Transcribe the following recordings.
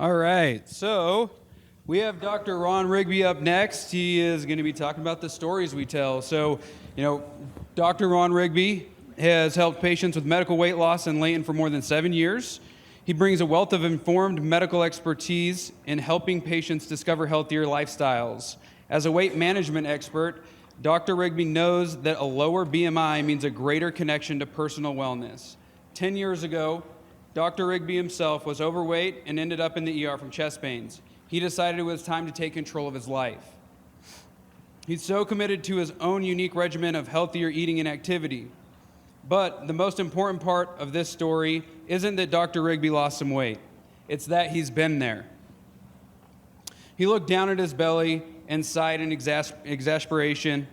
All right, so we have Dr. Rohn Rigby up next. He is going to be talking about the stories we tell. So, Dr. Rohn Rigby has helped patients with medical weight loss in Layton for more than 7 years. He brings a wealth of informed medical expertise in helping patients discover healthier lifestyles. As a weight management expert, Dr. Rigby knows that a lower BMI means a greater connection to personal wellness. 10 years ago, Dr. Rigby himself was overweight and ended up in the ER from chest pains. He decided it was time to take control of his life. He's so committed to his own unique regimen of healthier eating and activity. But the most important part of this story isn't that Dr. Rigby lost some weight. It's that he's been there. He looked down at his belly and sighed in exasperation.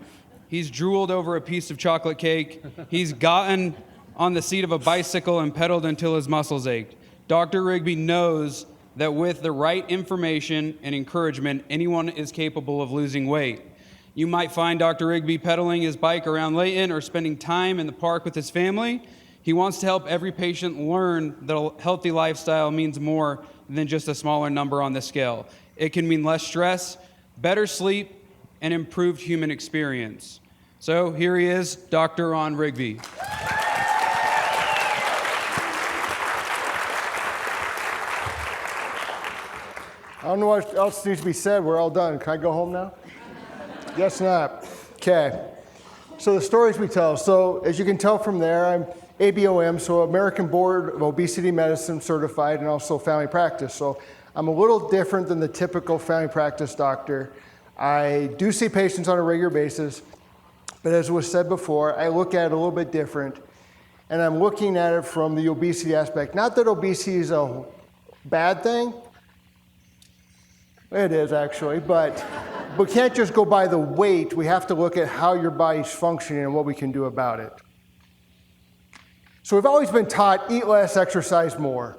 He's drooled over a piece of chocolate cake. He's gotten on the seat of a bicycle and pedaled until his muscles ached. Dr. Rigby knows that with the right information and encouragement, anyone is capable of losing weight. You might find Dr. Rigby pedaling his bike around Layton or spending time in the park with his family. He wants to help every patient learn that a healthy lifestyle means more than just a smaller number on the scale. It can mean less stress, better sleep, and improved human experience. So here he is, Dr. Rohn Rigby. I don't know what else needs to be said. We're all done. Can I go home now? Guess not. Okay. So the stories we tell. So as you can tell from there, I'm ABOM, so American Board of Obesity Medicine certified, and also family practice. So I'm a little different than the typical family practice doctor. I do see patients on a regular basis, but as was said before, I look at it a little bit different, and I'm looking at it from the obesity aspect. Not that obesity is a bad thing. It is actually, but we can't just go by the weight. We have to look at how your body's functioning and what we can do about it. So we've always been taught, eat less, exercise more.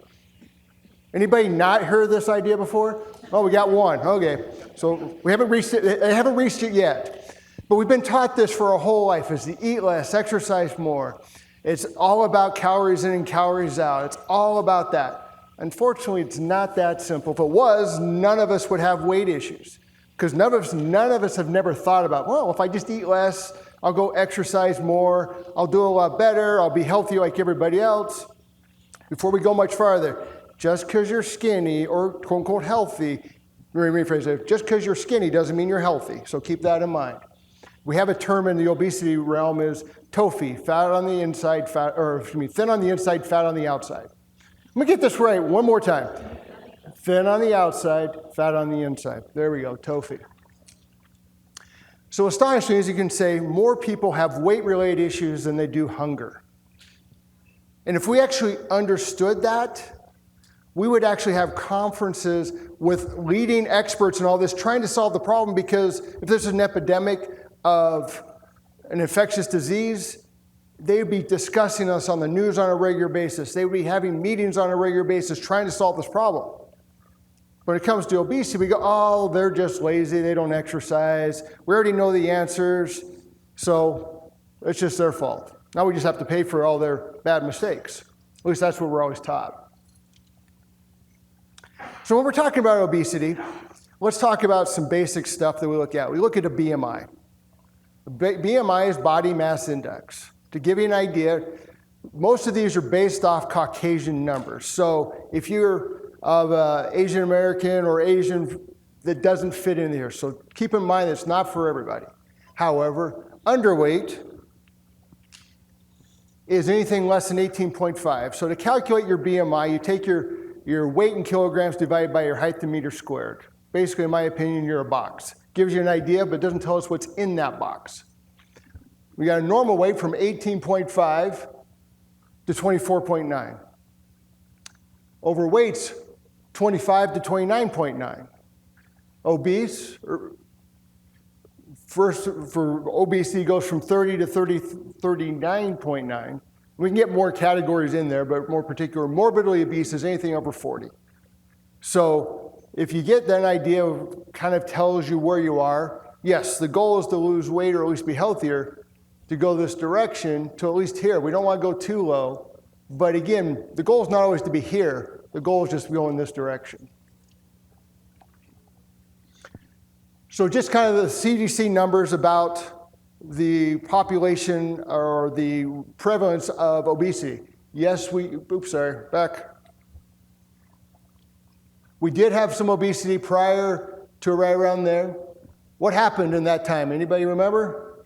Anybody not heard this idea before? Oh, we got one. Okay, so we haven't reached it. I haven't reached it yet, but we've been taught this for our whole life: is to eat less, exercise more. It's all about calories in and calories out. It's all about that. Unfortunately, it's not that simple. If it was, none of us would have weight issues, because none of us have never thought about, well, if I just eat less, I'll go exercise more, I'll do a lot better, I'll be healthy like everybody else. Before we go much farther, just because you're skinny or quote unquote healthy, let me rephrase it, just because you're skinny doesn't mean you're healthy, so keep that in mind. We have a term in the obesity realm is TOFI, fat on the inside, thin on the inside, fat on the outside. Let me get this right one more time. Thin on the outside, fat on the inside. There we go, TOFI. So astonishingly, as you can say, more people have weight-related issues than they do hunger. And if we actually understood that, we would actually have conferences with leading experts and all this trying to solve the problem, because if there's an epidemic of an infectious disease, they would be discussing us on the news on a regular basis. They would be having meetings on a regular basis trying to solve this problem. When it comes to obesity, we go, oh, they're just lazy, they don't exercise. We already know the answers, so it's just their fault. Now we just have to pay for all their bad mistakes. At least that's what we're always taught. So when we're talking about obesity, let's talk about some basic stuff that we look at. We look at a BMI. BMI is body mass index. To give you an idea, most of these are based off Caucasian numbers. So if you're of Asian American or Asian, that doesn't fit in here. So keep in mind it's not for everybody. However, underweight is anything less than 18.5. So to calculate your BMI, you take your weight in kilograms divided by your height in meters squared. Basically, in my opinion, you're a box. Gives you an idea, but doesn't tell us what's in that box. We got a normal weight from 18.5 to 24.9. Overweight's 25 to 29.9. Obese, first for obesity goes from 30 to 39.9. We can get more categories in there, but more particular, morbidly obese is anything over 40. So if you get that idea, kind of tells you where you are. Yes, the goal is to lose weight or at least be healthier, to go this direction to at least here. We don't want to go too low, but again, the goal is not always to be here. The goal is just to go in this direction. So just kind of the CDC numbers about the population or the prevalence of obesity. Yes, we did have some obesity prior to right around there. What happened in that time? Anybody remember?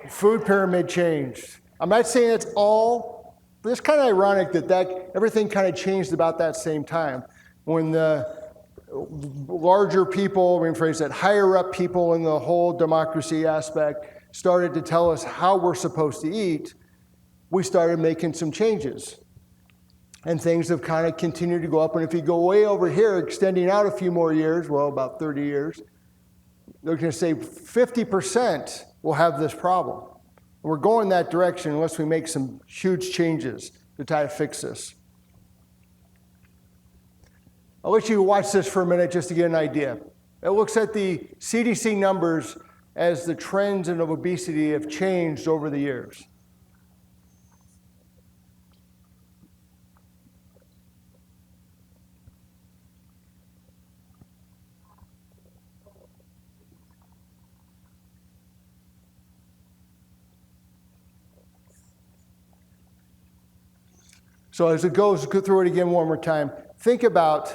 Food pyramid changed. I'm not saying it's all, but it's kind of ironic that everything kind of changed about that same time when the larger people, rephrase that, higher up people in the whole democracy aspect started to tell us how we're supposed to eat. We started making some changes. And things have kind of continued to go up. And if you go way over here, extending out a few more years, well, about 30 years, they're going to say 50% will have this problem. We're going that direction unless we make some huge changes to try to fix this. I'll let you watch this for a minute just to get an idea. It looks at the CDC numbers as the trends in obesity have changed over the years. So as it goes, go through it again one more time. Think about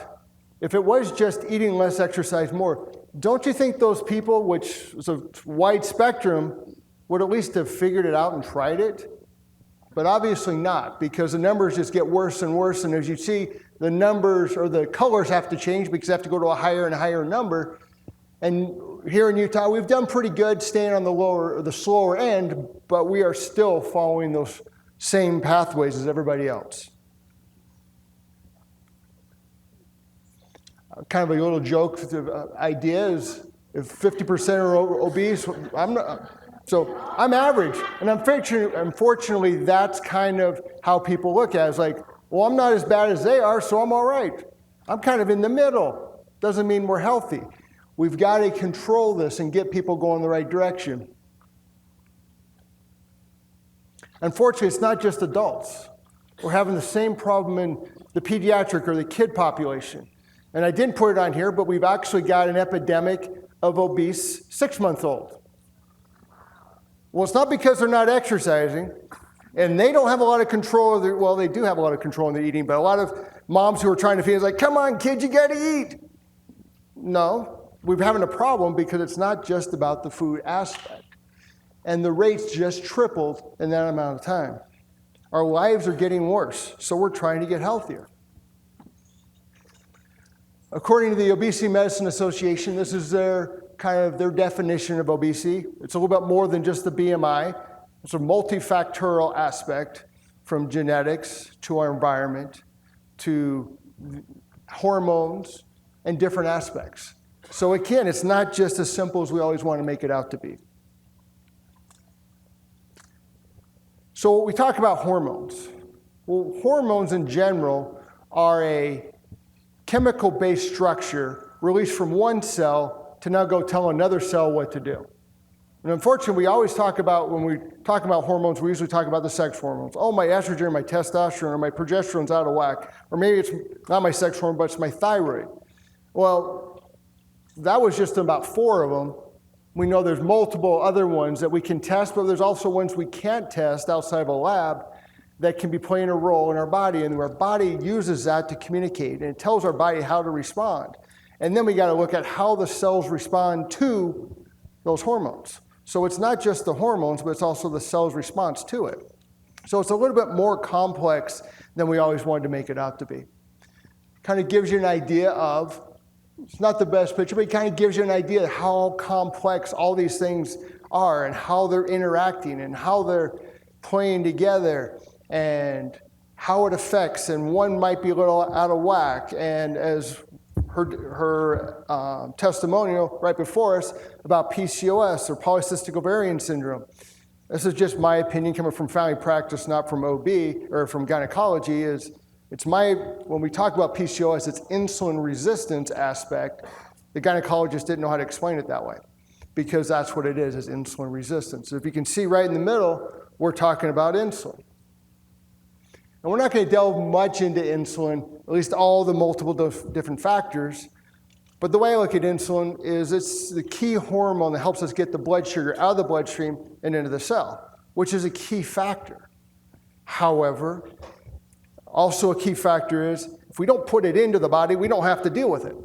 if it was just eating less, exercise more, don't you think those people, which is a wide spectrum, would at least have figured it out and tried it? But obviously not, because the numbers just get worse and worse. And as you see, the numbers or the colors have to change because they have to go to a higher and higher number. And here in Utah, we've done pretty good staying on the lower or the slower end, but we are still following those same pathways as everybody else. Kind of a little joke idea is if 50% are obese, I'm average. And unfortunately, that's kind of how people look at it. It's like, well, I'm not as bad as they are, so I'm all right. I'm kind of in the middle. Doesn't mean we're healthy. We've got to control this and get people going the right direction. Unfortunately, it's not just adults. We're having the same problem in the pediatric or the kid population. And I didn't put it on here, but we've actually got an epidemic of obese 6-month-olds. Well, it's not because they're not exercising, and they don't have a lot of control of well, they do have a lot of control in their eating, but a lot of moms who are trying to feed is like, come on, kid, you got to eat. No, we're having a problem because it's not just about the food aspect. And the rates just tripled in that amount of time. Our lives are getting worse, so we're trying to get healthier. According to the Obesity Medicine Association, this is their definition of obesity. It's a little bit more than just the BMI. It's a multifactorial aspect from genetics to our environment to hormones and different aspects. So again, it's not just as simple as we always want to make it out to be. So we talk about hormones. Well, hormones in general are a chemical-based structure released from one cell to now go tell another cell what to do. And unfortunately, we always talk about, when we talk about hormones, we usually talk about the sex hormones. Oh, my estrogen, my testosterone, or my progesterone's out of whack. Or maybe it's not my sex hormone, but it's my thyroid. Well, that was just about 4 of them. We know there's multiple other ones that we can test, but there's also ones we can't test outside of a lab that can be playing a role in our body, and our body uses that to communicate, and it tells our body how to respond. And then we got to look at how the cells respond to those hormones. So it's not just the hormones, but it's also the cell's response to it. So it's a little bit more complex than we always wanted to make it out to be. Kind of gives you an idea of, it's not the best picture, but it kind of gives you an idea of how complex all these things are and how they're interacting and how they're playing together and how it affects, and one might be a little out of whack. And as her testimonial right before us about PCOS or polycystic ovarian syndrome. This is just my opinion coming from family practice, not from OB or from gynecology. When we talk about PCOS, it's insulin resistance aspect. The gynecologist didn't know how to explain it that way because that's what it is insulin resistance. So if you can see right in the middle, we're talking about insulin. And we're not going to delve much into insulin, at least all the multiple different factors, But the way I look at insulin is it's the key hormone that helps us get the blood sugar out of the bloodstream and into the cell, which is a key factor. However, also a key factor is if we don't put it into the body, we don't have to deal with it.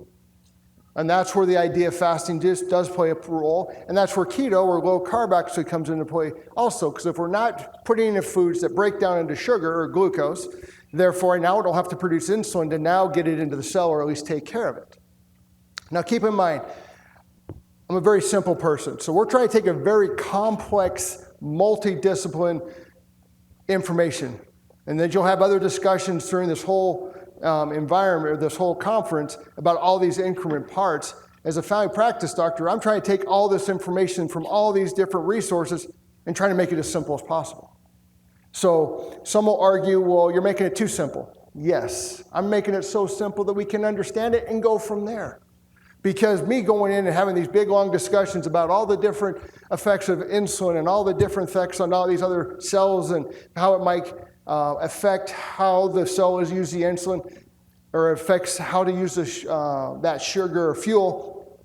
And that's where the idea of fasting does play a role. And that's where keto or low carb actually comes into play also. Because if we're not putting in foods that break down into sugar or glucose, therefore now we don't have to produce insulin to now get it into the cell or at least take care of it. Now keep in mind, I'm a very simple person. So we're trying to take a very complex, multidiscipline information. And then you'll have other discussions during this whole environment or this whole conference about all these increment parts. As a family practice doctor, I'm trying to take all this information from all these different resources and trying to make it as simple as possible. So some will argue, well, you're making it too simple. Yes, I'm making it so simple that we can understand it and go from there. Because me going in and having these big, long discussions about all the different effects of insulin and all the different effects on all these other cells and how it might affect how the cell is using the insulin or affects how to use that sugar or fuel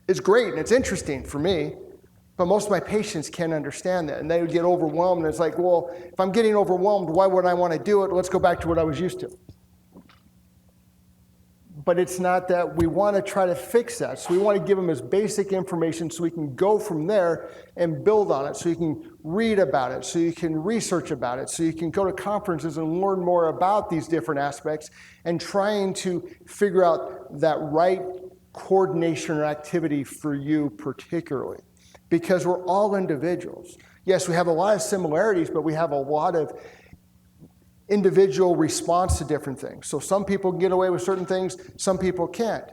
is great and it's interesting for me, but most of my patients can't understand that and they would get overwhelmed and it's like, well, if I'm getting overwhelmed, why would I want to do it? Let's go back to what I was used to. But it's not that. We want to try to fix that. So we want to give them as basic information so we can go from there and build on it. So you can read about it, so you can research about it, so you can go to conferences and learn more about these different aspects and trying to figure out that right coordination or activity for you particularly. Because we're all individuals. Yes, we have a lot of similarities, but we have a lot of individual response to different things. So some people can get away with certain things, some people can't.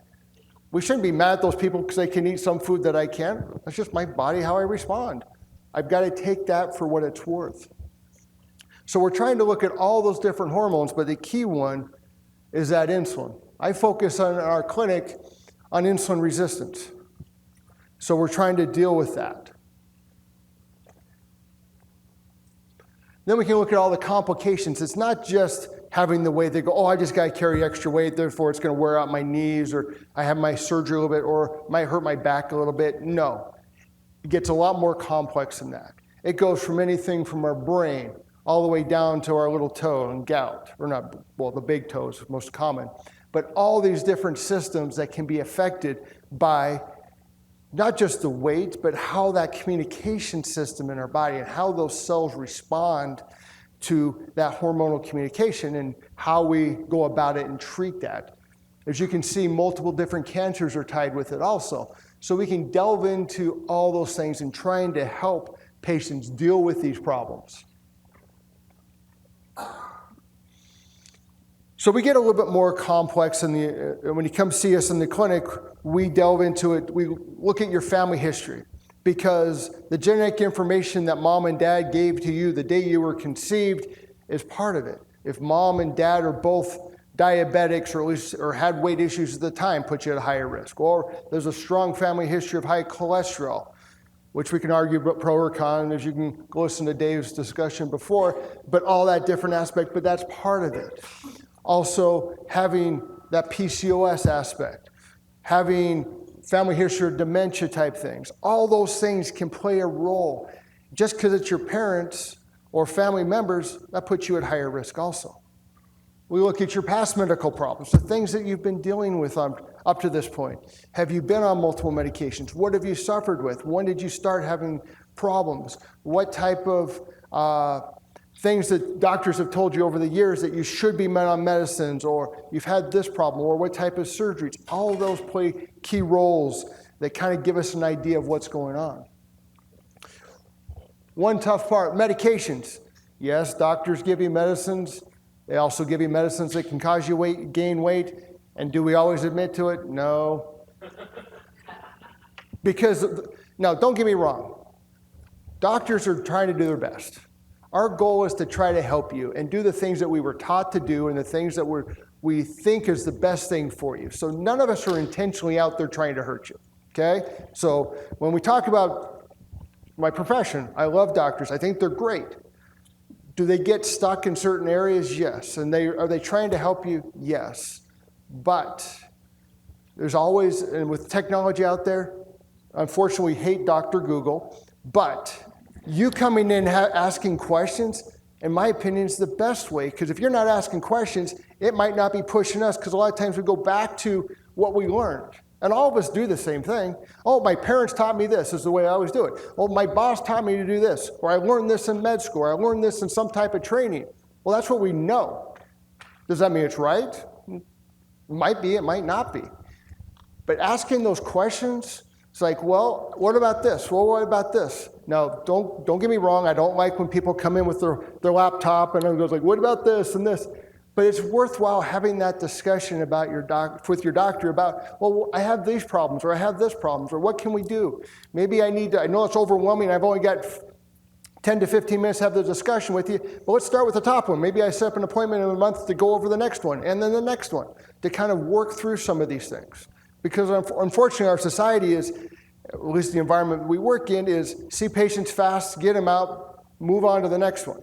We shouldn't be mad at those people because they can eat some food that I can't. That's just my body, how I respond. I've got to take that for what it's worth. So we're trying to look at all those different hormones, but the key one is that insulin. I focus on our clinic on insulin resistance. So we're trying to deal with that. Then we can look at all the complications. It's not just having the weight. They go, oh, I just got to carry extra weight, therefore it's going to wear out my knees, or I have my surgery a little bit, or might hurt my back a little bit. No. It gets a lot more complex than that. It goes from anything from our brain all the way down to our little toe and gout, or not, well, the big toe is most common. But all these different systems that can be affected by not just the weight, but how that communication system in our body and how those cells respond to that hormonal communication and how we go about it and treat that. As you can see, multiple different cancers are tied with it also. So we can delve into all those things and trying to help patients deal with these problems. So we get a little bit more complex when you come see us in the clinic, we delve into it. We look at your family history because the genetic information that mom and dad gave to you the day you were conceived is part of it. If mom and dad are both diabetics or had weight issues at the time, puts you at a higher risk. Or there's a strong family history of high cholesterol, which we can argue pro or con, as you can listen to Dave's discussion before, but all that different aspect, but that's part of it. Also, having that PCOS aspect, having family history of dementia type things, all those things can play a role. Just because it's your parents or family members, that puts you at higher risk also. We look at your past medical problems, the things that you've been dealing with up to this point. Have you been on multiple medications? What have you suffered with? When did you start having problems? What type of things that doctors have told you over the years that you should be on medicines, or you've had this problem, or what type of surgeries? All of those play key roles that kind of give us an idea of what's going on. One tough part, medications. Yes, doctors give you medicines. They also give you medicines that can cause you gain weight. And do we always admit to it? No. Because, now don't get me wrong. Doctors are trying to do their best. Our goal is to try to help you and do the things that we were taught to do and the things that we think is the best thing for you. So none of us are intentionally out there trying to hurt you, okay? So when we talk about my profession, I love doctors. I think they're great. Do they get stuck in certain areas? Yes. And are they trying to help you? Yes. But There's always, and with technology out there, unfortunately, we hate Dr. Google, but you coming in asking questions, in my opinion, is the best way, because if you're not asking questions, it might not be pushing us, because a lot of times we go back to what we learned. And all of us do the same thing. Oh, my parents taught me this is the way I always do it. Oh, my boss taught me to do this, or I learned this in med school, or I learned this in some type of training. Well, that's what we know. Does that mean it's right? It might be, it might not be. But asking those questions, it's like, well, what about this? Well, what about this? Now, don't get me wrong. I don't like when people come in with their laptop and it goes like, what about this and this? But it's worthwhile having that discussion about with your doctor about, well, I have these problems, or I have this problems, or what can we do? Maybe I know it's overwhelming. I've only got 10 to 15 minutes to have the discussion with you, but let's start with the top one. Maybe I set up an appointment in a month to go over the next one, and then the next one, to kind of work through some of these things. Because unfortunately, our society is, at least the environment we work in, is see patients fast, get them out, move on to the next one.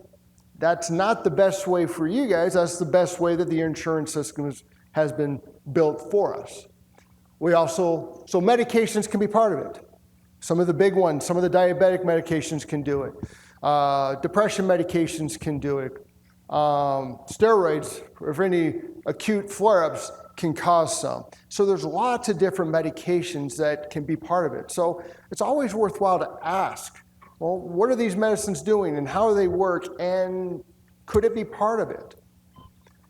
That's not the best way for you guys. That's the best way that the insurance system has been built for us. So medications can be part of it. Some of the big ones, some of the diabetic medications can do it. Depression medications can do it. Steroids, for any acute flare-ups, can cause some. So there's lots of different medications that can be part of it. So it's always worthwhile to ask, well, what are these medicines doing and how do they work, and could it be part of it?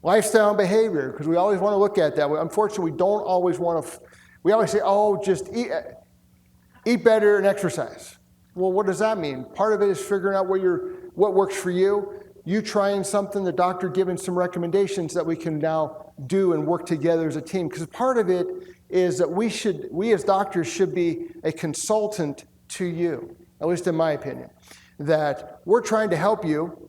Lifestyle and behavior, because we always want to look at that. Unfortunately, we don't always want to, we always say, oh, just eat better and exercise. Well, what does that mean? Part of it is figuring out what works for you. You trying something, the doctor giving some recommendations that we can now do and work together as a team. Because part of it is that we as doctors should be a consultant to you, at least in my opinion, that we're trying to help you,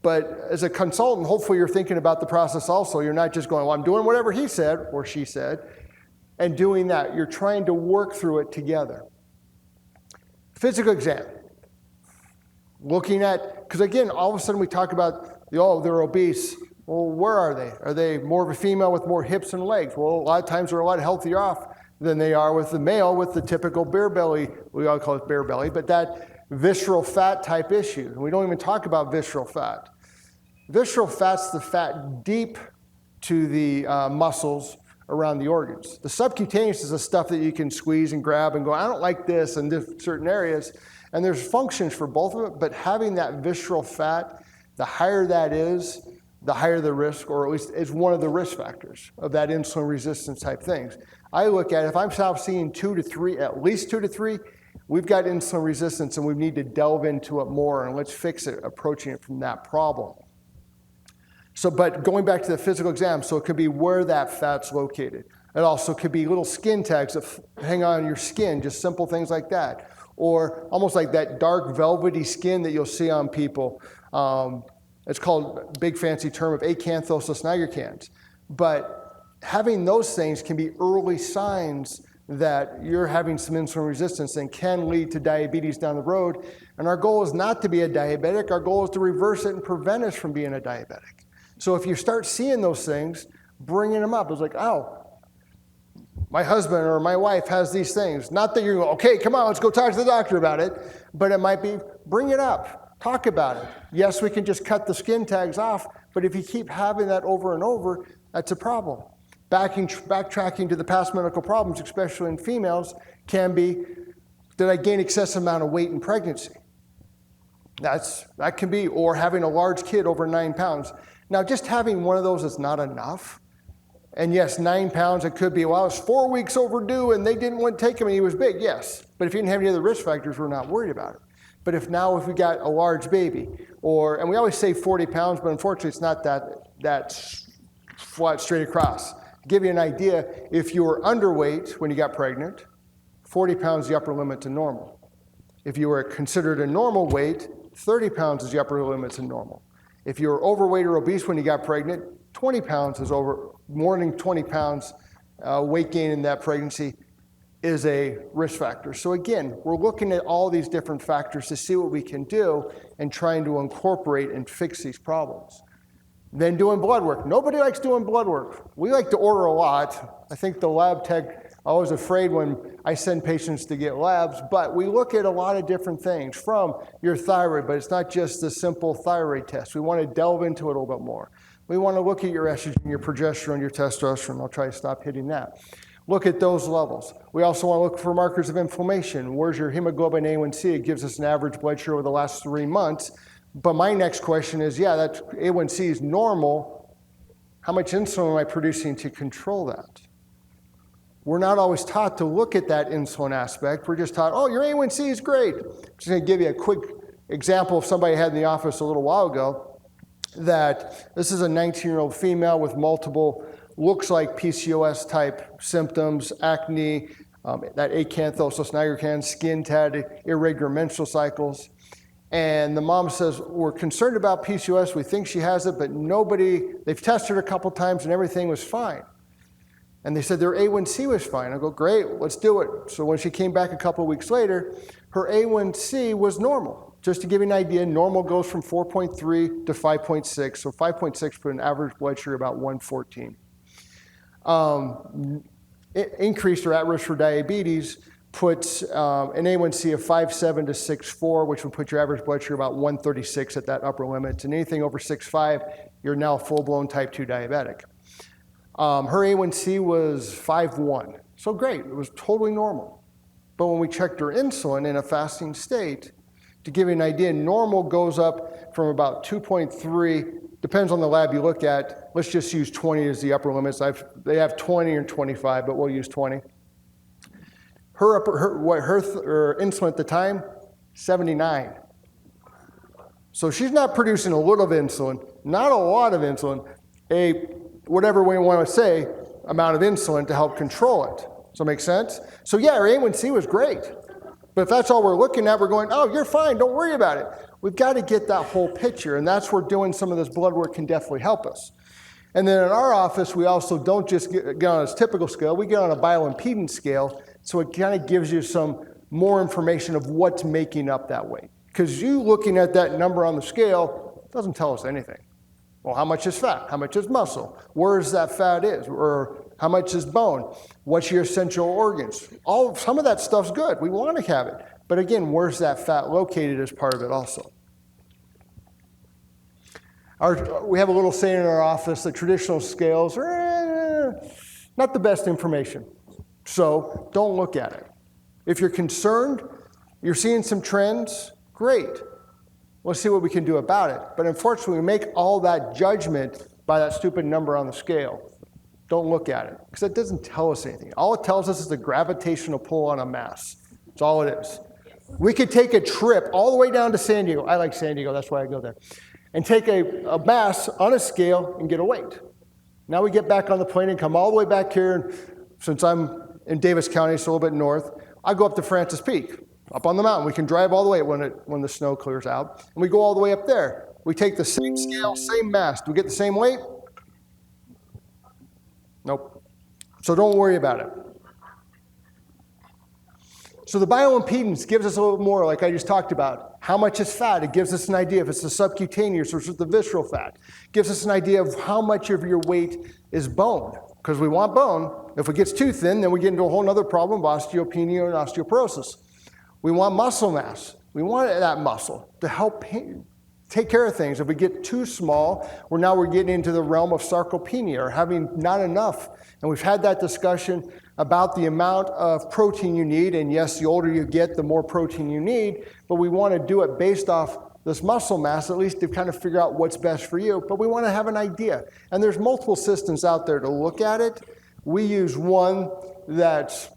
but as a consultant, hopefully you're thinking about the process also. You're not just going, well, I'm doing whatever he said or she said, and doing that. You're trying to work through it together. Physical exam. Looking at, because again, all of a sudden we talk about, oh, they're obese. Well, where are they? Are they more of a female with more hips and legs? Well, a lot of times they're a lot healthier off than they are with the male with the typical beer belly. We all call it beer belly, but that visceral fat type issue. And we don't even talk about visceral fat. Visceral fat's the fat deep to the muscles around the organs. The subcutaneous is the stuff that you can squeeze and grab and go, I don't like this in certain areas. And there's functions for both of it, but having that visceral fat, the higher that is, the higher the risk, or at least it's one of the risk factors of that insulin resistance type things. I look at it, if I'm seeing 2 to 3, at least 2 to 3, we've got insulin resistance and we need to delve into it more and let's fix it, approaching it from that problem. So, but going back to the physical exam, so it could be where that fat's located. It also could be little skin tags that hang on your skin, just simple things like that. Or almost like that dark velvety skin that you'll see on people. It's called, a big fancy term of acanthosis nigricans. But having those things can be early signs that you're having some insulin resistance and can lead to diabetes down the road. And our goal is not to be a diabetic. Our goal is to reverse it and prevent us from being a diabetic. So if you start seeing those things, bringing them up, it's like, oh, my husband or my wife has these things. Not that you're, okay, come on, let's go talk to the doctor about it. But it might be, bring it up, talk about it. Yes, we can just cut the skin tags off, but if you keep having that over and over, that's a problem. Backtracking to the past medical problems, especially in females, can be, did I gain excessive amount of weight in pregnancy? That can be, or having a large kid over 9 pounds. Now, just having one of those is not enough. And yes, 9 pounds, it could be, well, I was 4 weeks overdue and they didn't want to take him and he was big, yes. But if you didn't have any other risk factors, we're not worried about it. But if we got a large baby, and we always say 40 pounds, but unfortunately it's not that flat straight across. To give you an idea, if you were underweight when you got pregnant, 40 pounds is the upper limit to normal. If you were considered a normal weight, 30 pounds is the upper limit to normal. If you were overweight or obese when you got pregnant, 20 pounds is more than 20 pounds weight gain in that pregnancy is a risk factor. So again, we're looking at all these different factors to see what we can do and trying to incorporate and fix these problems. Then doing blood work. Nobody likes doing blood work. We like to order a lot. I think the lab tech, I was afraid when I send patients to get labs, but we look at a lot of different things from your thyroid, but it's not just the simple thyroid test. We want to delve into it a little bit more. We want to look at your estrogen, your progesterone, your testosterone. I'll try to stop hitting that. Look at those levels. We also want to look for markers of inflammation. Where's your hemoglobin A1C? It gives us an average blood sugar over the last 3 months. But my next question is, yeah, that A1C is normal. How much insulin am I producing to control that? We're not always taught to look at that insulin aspect. We're just taught, oh, your A1C is great. I'm just going to give you a quick example of somebody I had in the office a little while ago, that this is a 19-year-old female with multiple, looks like PCOS type symptoms, acne, that acanthosis nigricans, skin tad, irregular menstrual cycles. And the mom says, we're concerned about PCOS. We think she has it, but they've tested her a couple times and everything was fine. And they said their A1C was fine. I go, great, let's do it. So when she came back a couple of weeks later, her A1C was normal. Just to give you an idea, normal goes from 4.3 to 5.6. So 5.6 put an average blood sugar about 114. Increased or at risk for diabetes puts an A1C of 5.7 to 6.4, which would put your average blood sugar about 136 at that upper limit. And anything over 6.5, you're now full-blown type 2 diabetic. Her A1C was 5.1, so great, it was totally normal. But when we checked her insulin in a fasting state, to give you an idea, normal goes up from about 2.3, depends on the lab you look at. Let's just use 20 as the upper limits. They have 20 and 25, but we'll use 20. Her insulin at the time, 79. So she's not producing a little of insulin, not a lot of insulin, whatever we want to say, amount of insulin to help control it. Does that make sense? So yeah, her A1C was great. But if that's all we're looking at, we're going, oh, you're fine, don't worry about it. We've got to get that whole picture, and that's where doing some of this blood work can definitely help us. And then in our office, we also don't just get on a typical scale, we get on a bioimpedance scale, so it kind of gives you some more information of what's making up that weight. Because you looking at that number on the scale doesn't tell us anything. Well, how much is fat? How much is muscle? Where's that fat is? Or how much is bone? What's your essential organs? Some of that stuff's good. We want to have it. But again, where's that fat located as part of it also? We have a little saying in our office that traditional scales are not the best information. So don't look at it. If you're concerned, you're seeing some trends, great. Let's see what we can do about it. But unfortunately, we make all that judgment by that stupid number on the scale. Don't look at it, because it doesn't tell us anything. All it tells us is the gravitational pull on a mass. That's all it is. We could take a trip all the way down to San Diego. I like San Diego, that's why I go there. And take a mass on a scale and get a weight. Now we get back on the plane and come all the way back here. And since I'm in Davis County, so a little bit north, I go up to Francis Peak. Up on the mountain. We can drive all the way when the snow clears out. And we go all the way up there. We take the same scale, same mass. Do we get the same weight? Nope. So don't worry about it. So the bioimpedance gives us a little more, like I just talked about. How much is fat? It gives us an idea if it's the subcutaneous or if it's the visceral fat. It gives us an idea of how much of your weight is bone. Because we want bone. If it gets too thin, then we get into a whole other problem of osteopenia and osteoporosis. We want muscle mass. We want that muscle to help take care of things. If we get too small, we're getting into the realm of sarcopenia or having not enough. And we've had that discussion about the amount of protein you need. And yes, the older you get, the more protein you need. But we want to do it based off this muscle mass, at least to kind of figure out what's best for you. But we want to have an idea. And there's multiple systems out there to look at it. We use one that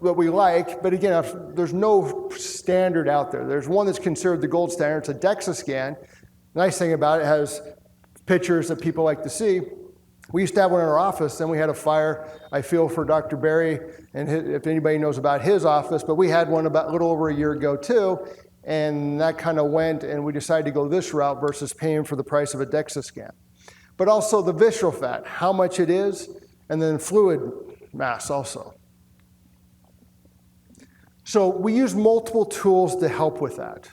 we like, but again, there's no standard out there. There's one that's considered the gold standard. It's a DEXA scan. The nice thing about it has pictures that people like to see. We used to have one in our office, then we had a fire. I feel for Dr. Barry, and if anybody knows about his office, but we had one about a little over a year ago too, and that kind of went, and we decided to go this route versus paying for the price of a DEXA scan. But also the visceral fat, how much it is, and then fluid mass also. So we use multiple tools to help with that.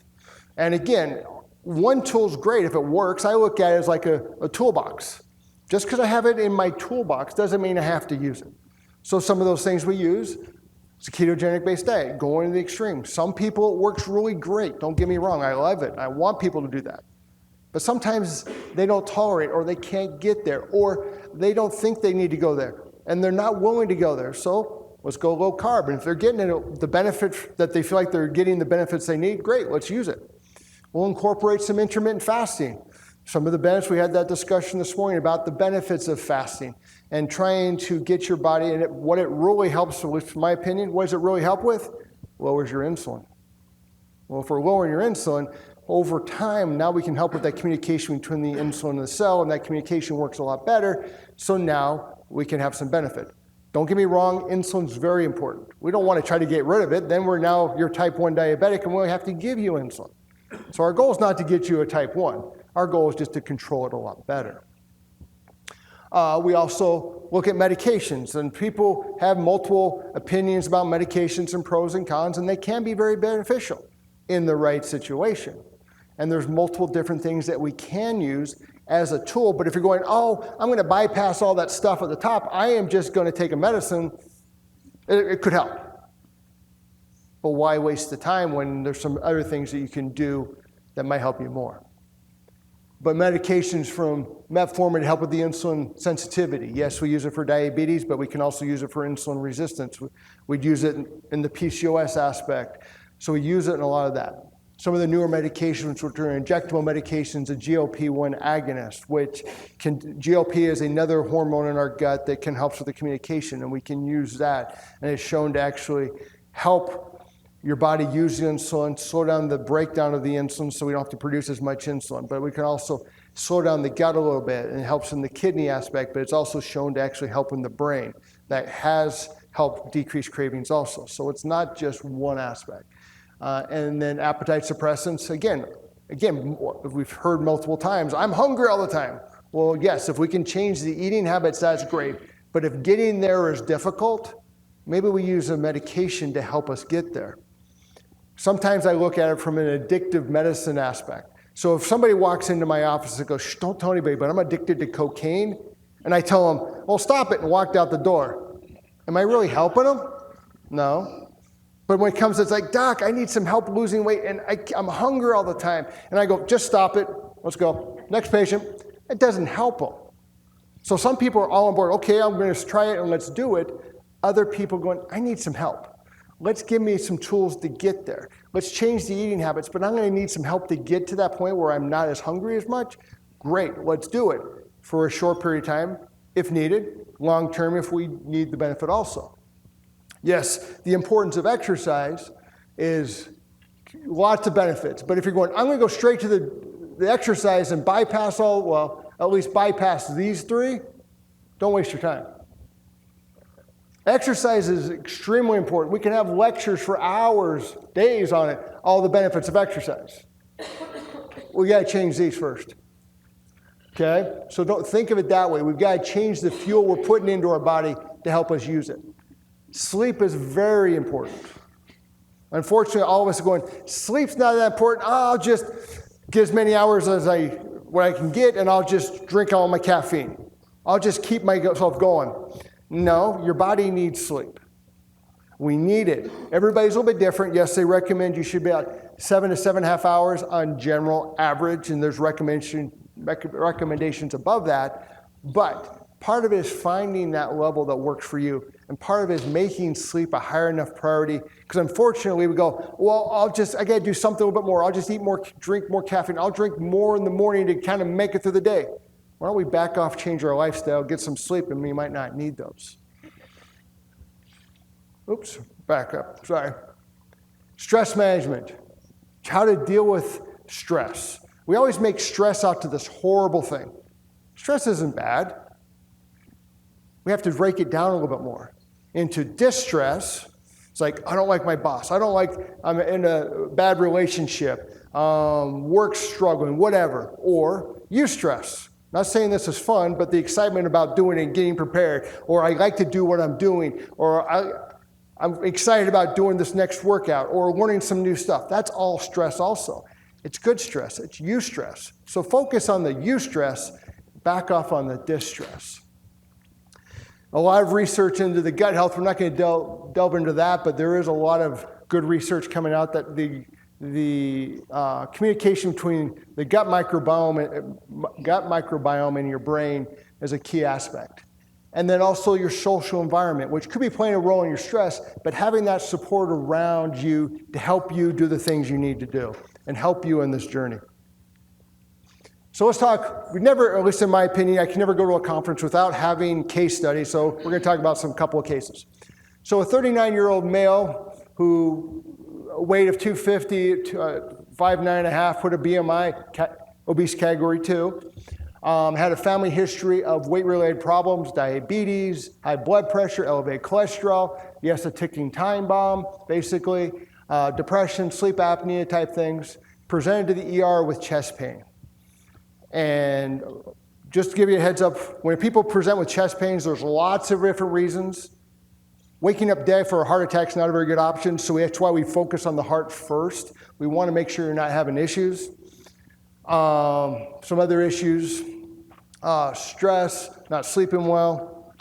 And again, one tool's great if it works. I look at it as like a toolbox. Just because I have it in my toolbox doesn't mean I have to use it. So some of those things we use, it's a ketogenic-based diet, going to the extreme. Some people, it works really great. Don't get me wrong, I love it. I want people to do that. But sometimes they don't tolerate, or they can't get there, or they don't think they need to go there, and they're not willing to go there. So let's go low carb. And if they're getting the benefit that they feel like they're getting the benefits they need, great, let's use it. We'll incorporate some intermittent fasting. Some of the benefits, we had that discussion this morning about the benefits of fasting and trying to get your body, and what it really helps with, in my opinion, what does it really help with? Lowers your insulin. Well, if we're lowering your insulin, over time, now we can help with that communication between the insulin and the cell, and that communication works a lot better, so now we can have some benefit. Don't get me wrong, insulin's very important. We don't want to try to get rid of it, then you're type 1 diabetic, and we have to give you insulin. So our goal is not to get you a type 1. Our goal is just to control it a lot better. We also look at medications, and people have multiple opinions about medications and pros and cons, and they can be very beneficial in the right situation. And there's multiple different things that we can use as a tool, but if you're going, I'm going to bypass all that stuff at the top, I am just going to take a medicine, it could help. But why waste the time when there's some other things that you can do that might help you more? But medications from metformin help with the insulin sensitivity. Yes, we use it for diabetes, but we can also use it for insulin resistance. We'd use it in the PCOS aspect. So we use it in a lot of that. Some of the newer medications, which are injectable medications, a GLP-1 agonist, GLP is another hormone in our gut that can help with the communication, and we can use that. And it's shown to actually help your body use the insulin, slow down the breakdown of the insulin so we don't have to produce as much insulin. But we can also slow down the gut a little bit, and it helps in the kidney aspect, but it's also shown to actually help in the brain. That has helped decrease cravings also. So it's not just one aspect. And then appetite suppressants, again, we've heard multiple times, I'm hungry all the time. Well, yes, if we can change the eating habits, that's great. But if getting there is difficult, maybe we use a medication to help us get there. Sometimes I look at it from an addictive medicine aspect. So if somebody walks into my office and goes, shh, don't tell anybody, but I'm addicted to cocaine, and I tell them, well, stop it, and walked out the door. Am I really helping them? No. But when it comes, it's like, doc, I need some help losing weight, and I'm hungry all the time. And I go, just stop it, let's go. Next patient. It doesn't help them. So some people are all on board, okay, I'm going to try it and let's do it. Other people going, I need some help. Let's give me some tools to get there. Let's change the eating habits, but I'm going to need some help to get to that point where I'm not as hungry as much. Great, let's do it for a short period of time if needed, long term if we need the benefit also. Yes, the importance of exercise is lots of benefits, but if you're going, I'm going to go straight to the exercise and bypass at least bypass these three, don't waste your time. Exercise is extremely important. We can have lectures for hours, days on it, all the benefits of exercise. We got to change these first. Okay? So don't think of it that way. We've got to change the fuel we're putting into our body to help us use it. Sleep is very important. Unfortunately, all of us are going, sleep's not that important. I'll just get as many hours as what I can get, and I'll just drink all my caffeine. I'll just keep myself going. No, your body needs sleep. We need it. Everybody's a little bit different. Yes, they recommend you should be at 7 to 7.5 hours on general average, and there's recommendations above that. But part of it is finding that level that works for you, and part of it is making sleep a higher enough priority. Because unfortunately, we go, well, I got to do something a little bit more. I'll just eat more, drink more caffeine. I'll drink more in the morning to kind of make it through the day. Why don't we back off, change our lifestyle, get some sleep, and we might not need those. Oops, back up, sorry. Stress management, how to deal with stress. We always make stress out to this horrible thing. Stress isn't bad. We have to break it down a little bit more. Into distress, it's like, I don't like my boss. I'm in a bad relationship, work struggling, whatever. Or eustress. Not saying this is fun, but the excitement about doing it and getting prepared, or I like to do what I'm doing, or I'm excited about doing this next workout, or learning some new stuff. That's all stress also. It's good stress, it's eustress. So focus on the eustress, back off on the distress. A lot of research into the gut health. We're not going to delve into that, but there is a lot of good research coming out that the communication between the gut microbiome and your brain is a key aspect. And then also your social environment, which could be playing a role in your stress, but having that support around you to help you do the things you need to do and help you in this journey. So let's talk. We never, at least in my opinion, I can never go to a conference without having case studies. So we're going to talk about some couple of cases. So a 39-year-old male who weight of 250, 5'9.5", put a BMI, obese category 2, had a family history of weight-related problems, diabetes, high blood pressure, elevated cholesterol, yes, a ticking time bomb, basically, depression, sleep apnea type things, presented to the ER with chest pain. And just to give you a heads up, when people present with chest pains, there's lots of different reasons. Waking up dead for a heart attack is not a very good option, so that's why we focus on the heart first. We want to make sure you're not having issues. Some other issues, stress, not sleeping well.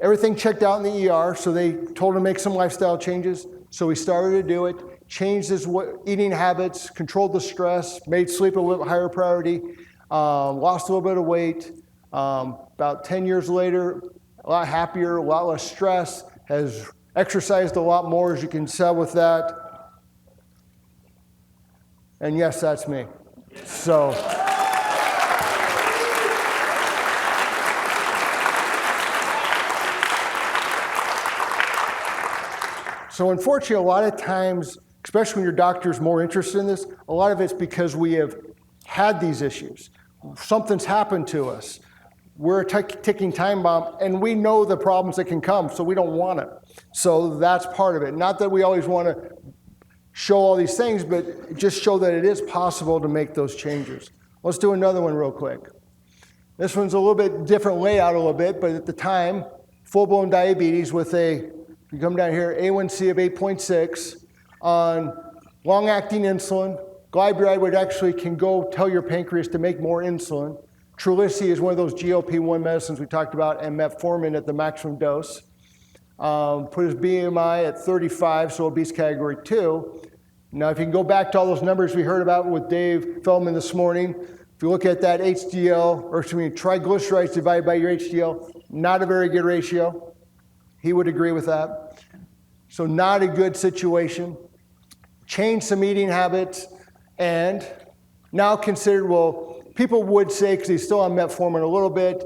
Everything checked out in the ER, so they told him to make some lifestyle changes. So we started to do it, changed his eating habits, controlled the stress, made sleep a little higher priority, lost a little bit of weight. About 10 years later, a lot happier, a lot less stress, has exercised a lot more, as you can tell with that. And yes, that's me. So unfortunately, a lot of times, especially when your doctor's more interested in this, a lot of it's because we have had these issues. Something's happened to us. We're a ticking time bomb, and we know the problems that can come, so we don't want it. So that's part of it. Not that we always want to show all these things, but just show that it is possible to make those changes. Let's do another one real quick. This one's a little bit different layout a little bit, but at the time, full-blown diabetes with if you come down here, A1C of 8.6 on long-acting insulin. Glyburide would actually can go tell your pancreas to make more insulin. Trulicity is one of those GLP-1 medicines we talked about, and metformin at the maximum dose. Put his BMI at 35, so obese category 2. Now, if you can go back to all those numbers we heard about with Dave Feldman this morning, if you look at that triglycerides divided by your HDL, not a very good ratio. He would agree with that. So not a good situation. Change some eating habits, and now considered, people would say, because he's still on metformin a little bit,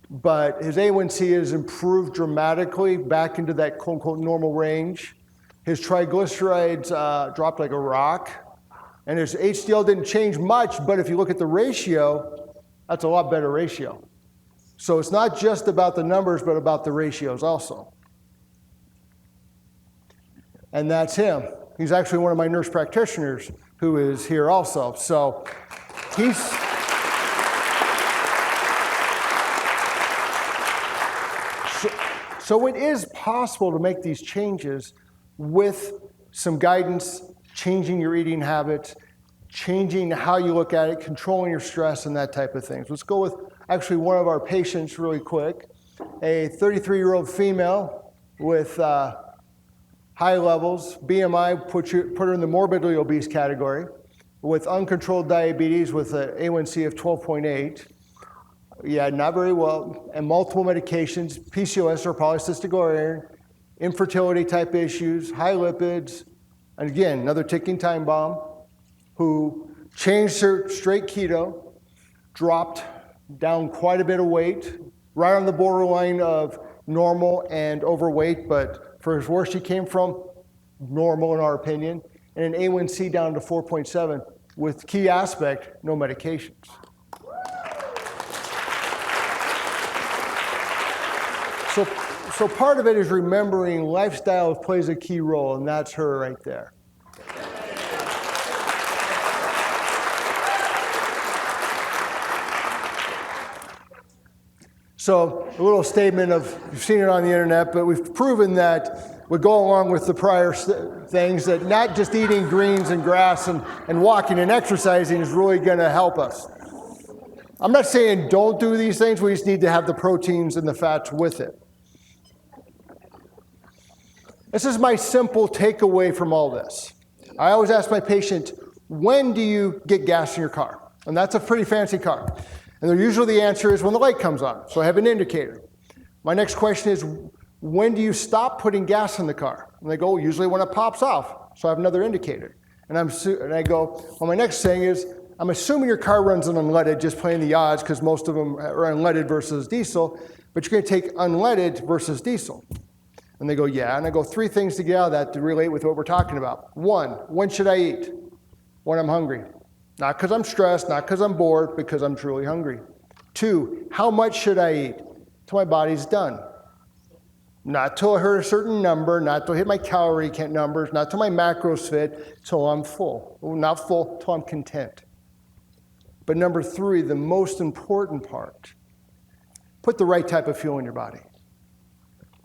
but his A1C has improved dramatically back into that quote-unquote normal range. His triglycerides dropped like a rock, and his HDL didn't change much, but if you look at the ratio, that's a lot better ratio. So it's not just about the numbers, but about the ratios also. And that's him. He's actually one of my nurse practitioners who is here also. So he's... So it is possible to make these changes with some guidance, changing your eating habits, changing how you look at it, controlling your stress and that type of things. Let's go with actually one of our patients really quick, a 33-year-old female with high levels, BMI, put her in the morbidly obese category, with uncontrolled diabetes with an A1C of 12.8. Yeah, not very well, and multiple medications, PCOS or polycystic ovarian, infertility type issues, high lipids, and again, another ticking time bomb, who changed her straight keto, dropped down quite a bit of weight, right on the borderline of normal and overweight, but for where she came from, normal in our opinion, and an A1C down to 4.7 with key aspect, no medications. So part of it is remembering lifestyle plays a key role, and that's her right there. So a little statement of, you've seen it on the internet, but we've proven that would go along with the prior things, that not just eating greens and grass and walking and exercising is really going to help us. I'm not saying don't do these things, we just need to have the proteins and the fats with it. This is my simple takeaway from all this. I always ask my patient, when do you get gas in your car? And that's a pretty fancy car. And usually the answer is when the light comes on, so I have an indicator. My next question is, when do you stop putting gas in the car? And they go, usually when it pops off, so I have another indicator. And I go, well, my next thing is, I'm assuming your car runs on unleaded, just playing the odds, because most of them are unleaded versus diesel, but you're going to take unleaded versus diesel. And they go, yeah. And I go, 3 things to get out of that to relate with what we're talking about. 1, when should I eat? When I'm hungry. Not because I'm stressed, not because I'm bored, because I'm truly hungry. 2, how much should I eat? Till my body's done. Not till I hit a certain number, not till I hit my calorie count numbers, not till my macros fit, till I'm full. Not full, till I'm content. But number 3, the most important part, put the right type of fuel in your body.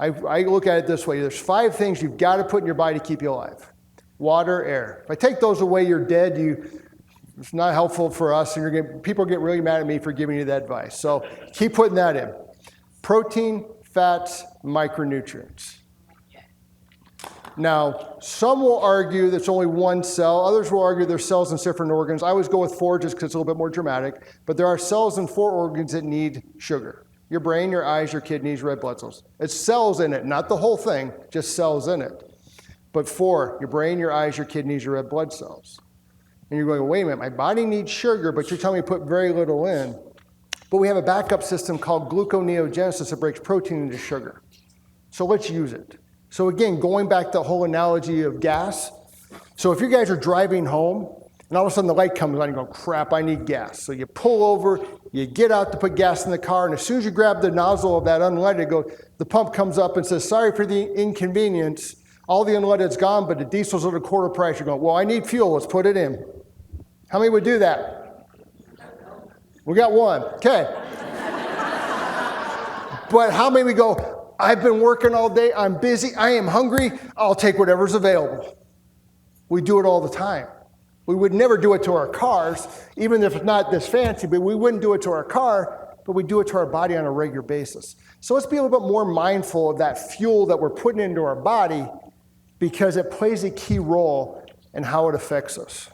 I look at it this way. There's 5 things you've got to put in your body to keep you alive. Water, air. If I take those away, you're dead. It's not helpful for us, and people get really mad at me for giving you that advice. So keep putting that in. Protein, fats, micronutrients. Now, some will argue there's only one cell. Others will argue there's cells in different organs. I always go with 4 just because it's a little bit more dramatic. But there are cells in 4 organs that need sugar. Your brain, your eyes, your kidneys, red blood cells. It's cells in it, not the whole thing, just cells in it. But 4, your brain, your eyes, your kidneys, your red blood cells. And you're going, wait a minute, my body needs sugar, but you're telling me to put very little in. But we have a backup system called gluconeogenesis that breaks protein into sugar. So let's use it. So again, going back to the whole analogy of gas. So if you guys are driving home, and all of a sudden the light comes on, you go, crap, I need gas. So you pull over, you get out to put gas in the car, and as soon as you grab the nozzle of that unleaded, the pump comes up and says, sorry for the inconvenience. All the unleaded's gone, but the diesel's at a quarter price. You're going, well, I need fuel, let's put it in. How many would do that? We got 1, okay. But how many would go, I've been working all day, I'm busy, I am hungry, I'll take whatever's available. We do it all the time. We would never do it to our cars, even if it's not this fancy, but we wouldn't do it to our car, but we do it to our body on a regular basis. So let's be a little bit more mindful of that fuel that we're putting into our body, because it plays a key role in how it affects us.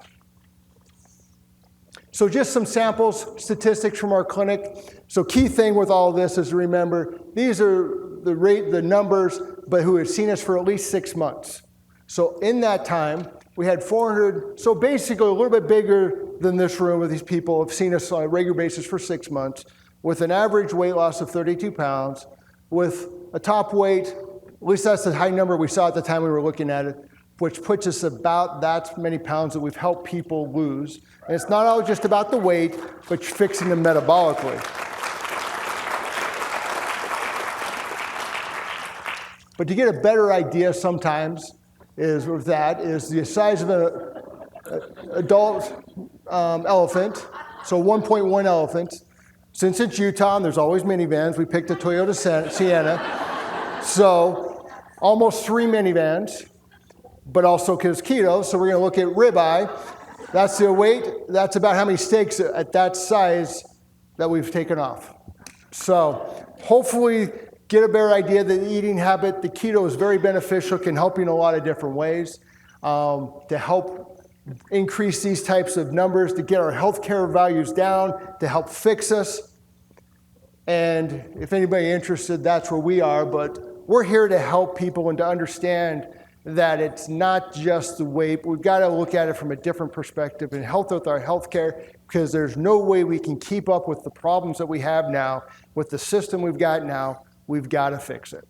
So just some samples, statistics from our clinic. So key thing with all of this is to remember, these are the numbers, but who have seen us for at least 6 months. So in that time, we had 400, so basically a little bit bigger than this room of these people have seen us on a regular basis for 6 months, with an average weight loss of 32 pounds, with a top weight, at least that's the high number we saw at the time we were looking at it, which puts us about that many pounds that we've helped people lose. And it's not always just about the weight, but fixing them metabolically. But to get a better idea sometimes is the size of an adult elephant, so 1.1 elephants. Since it's Utah and there's always minivans, we picked a Toyota Sienna. So almost 3 minivans, but also because keto, so we're going to look at ribeye. That's the weight. That's about how many steaks at that size that we've taken off. So hopefully get a better idea of the eating habit. The keto is very beneficial, can help you in a lot of different ways to help increase these types of numbers, to get our healthcare values down, to help fix us. And if anybody interested, that's where we are. But we're here to help people and to understand that it's not just the weight, but we've got to look at it from a different perspective and help with our healthcare, because there's no way we can keep up with the problems that we have now, with the system we've got now. We've got to fix it.